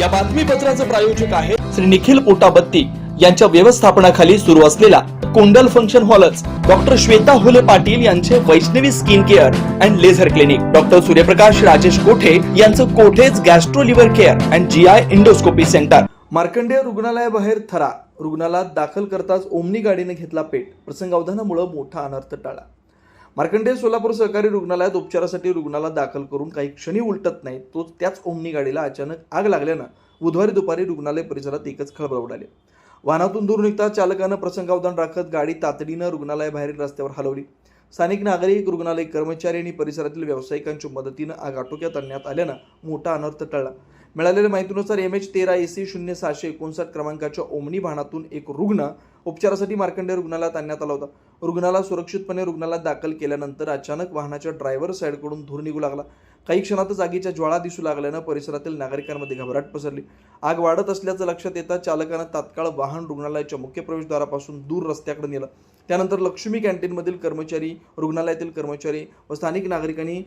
या बातमीपत्राचे प्रायोजक आहे श्री निखिल पोटाबत्ती यांच्या व्यवस्थापनाखाली सुरू असलेला कुंडल फंक्शन हॉलच डॉक्टर श्वेता होले पाटील यांचे Vaishnavi skin care and laser clinic, doctor Suryaprakash Rajesh Kothe यांचं Kothe's gastro liver care and GI endoscopy centre, Markandey रुग्णालयाबाहेर थरा, रुग्णालयात दाखल करताच ओमनी गाडीने घेतला पेट, प्रसंगावधानामुळे मोठा अनर्थ टळला। मार्कंडेय सोलापूर सहकारी रुग्णालयात उपचारासाठी रुग्णाला दाखल करून काही क्षणी उलटत नाही तो त्याच ओमनी गाडीला अचानक आग लागल्यानं बुधवारी दुपारी रुग्णालय परिसरात एकच खळबळ उडाली। वाहनातून दूर निघता चालकानं प्रसंगावधान राखत गाडी तातडीनं रुग्णालयाबाहेरील रस्त्यावर हलवली। स्थानिक नागरिक, रुग्णालय कर्मचारी आणि परिसरातील व्यावसायिकांच्या मदतीनं आग आटोक्यात आणण्यात आल्यानं मोठा अनर्थ टळला। मिळालेल्या माहितीनुसार MH13 AC 0759 क्रमांकाच्या ओमनी वाहनातून एक रुग्ण उपचारासाठी मार्कंडेय रुग्णालयात आणण्यात आला होता। रुग्णाला सुरक्षितपणे रुग्णालयात दाखल केल्यानंतर अचानक वाहनाच्या ड्रायव्हर साईडकडून धूर निघू लागला। काही क्षणातच आगीच्या ज्वाळा दिसू लागल्यानं परिसरातील नागरिकांमध्ये घबराट पसरली। आग वाढत असल्याचं लक्षात येताच चालकानं तात्काळ वाहन रुग्णालयाच्या मुख्य प्रवेशद्वारापासून दूर रस्त्याकडे नेलं। त्यानंतर लक्ष्मी कॅन्टीनमधील कर्मचारी, रुग्णालयातील कर्मचारी व स्थानिक नागरिकांनी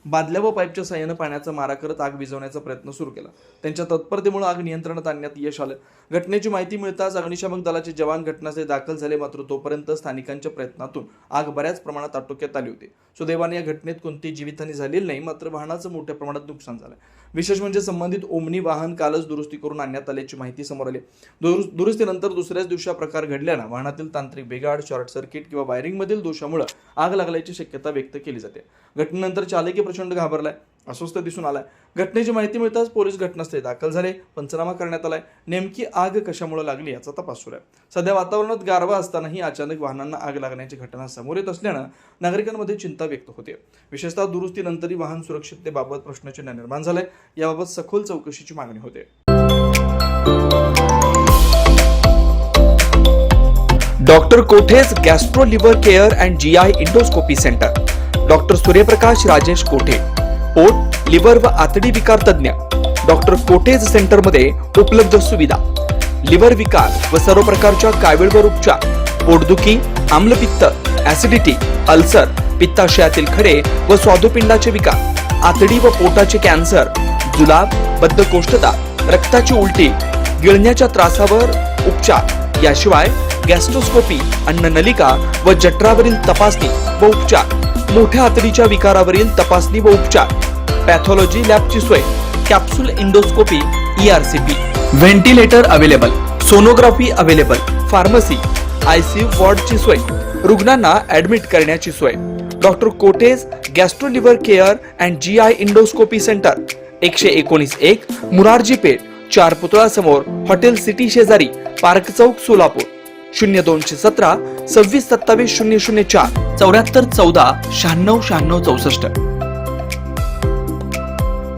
बादल्या व पाईपच्या साहाय्याने पाण्याचा मारा करत आग विझवण्याचा प्रयत्न सुरू केला। त्यांच्या तत्परतेमुळे आग नियंत्रणात आणण्यात यश आलं। घटनेची माहिती मिळताच अग्निशमन दलाचे जवान घटनास्थळी दाखल झाले, मात्र तोपर्यंत स्थानिकांच्या प्रयत्नातून आग बऱ्याच प्रमाणात आटोक्यात आली होती। सुदैवाने या घटनेत कोणतीही जीवितहानी झालेली नाही, मात्र वाहनाचं मोठ्या प्रमाणात नुकसान झालं। विशेष म्हणजे संबंधित ओमनी वाहन कालच दुरुस्ती करून आणण्यात आल्याची माहिती समोर आली। दुरुस्तीनंतर दुसऱ्याच दिवशी प्रकार घडल्यानं वाहनातील तांत्रिक बिघाड, शॉर्ट सर्किट किंवा वायरिंगमधील दोषामुळे आग लागल्याची शक्यता व्यक्त केली जाते। घटनेनंतर चालकही प्रचंड घाबरलाय, अस्वस्थ दिसून आलाय। घटनेची माहिती मिळताच पोलीस घटनास्थळी दाखल झाले, पंचनामा करण्यात आलाय। नेमकी आग कशामुळे लागली याचा तपास सुरू आहे। सध्या वातावरणात गारवा असतानाही अचानक वाहनांना आग लागण्याची घटना समोर येत असल्यानं नागरिकांमध्ये चिंता व्यक्त होते। विशेषतः दुरुस्तीनंतरही वाहन सुरक्षिततेबाबत प्रश्नचिन्ह निर्माण झालंय, याबाबत सखोल चौकशीची मागणी होते। Doctor Kothe's gastro liver care and GI endoscopy centre, doctor Suryaprakash Rajesh कोठे, पोट, लिव्हर व आतडी विकार तज्ञ। डॉक्टर कोठेज सेंटर मध्ये उपलब्ध सुविधा: लिव्हर विकार व सर्व प्रकारच्या कावीळवर उपचार, पोटदुखी, आम्लपित्त, ऍसिडिटी, अल्सर, पित्ताशयातील खडे व स्वादुपिंडाचे विकार, आतडी व पोटाचे कॅन्सर, जुलाब, बद्धकोष्ठता, रक्ताची उलटी, गिळण्याच्या त्रासावर उपचार। याशिवाय गॅस्ट्रोस्कोपी, अन्ननलिका व जठरावरील तपासणी व उपचार, मोठ्या आतडीच्या विकारावरील तपासणी व उपचार, पॅथॉलॉजी लॅबची सोय, capsule endoscopy, ERCP, ventilator available, sonography available, pharmacy, ICU वॉर्डची सोय, रुग्णांना ऍडमिट करण्याची सोय। Doctor Kothe's gastro liver care and GI endoscopy centre, 119-1 Murarji Peth, 4 पुतळा समोर, हॉटेल सिटी शेजारी, पार्क चौक, सोलापूर। 0217 26 27 004 74 14 96 96 64।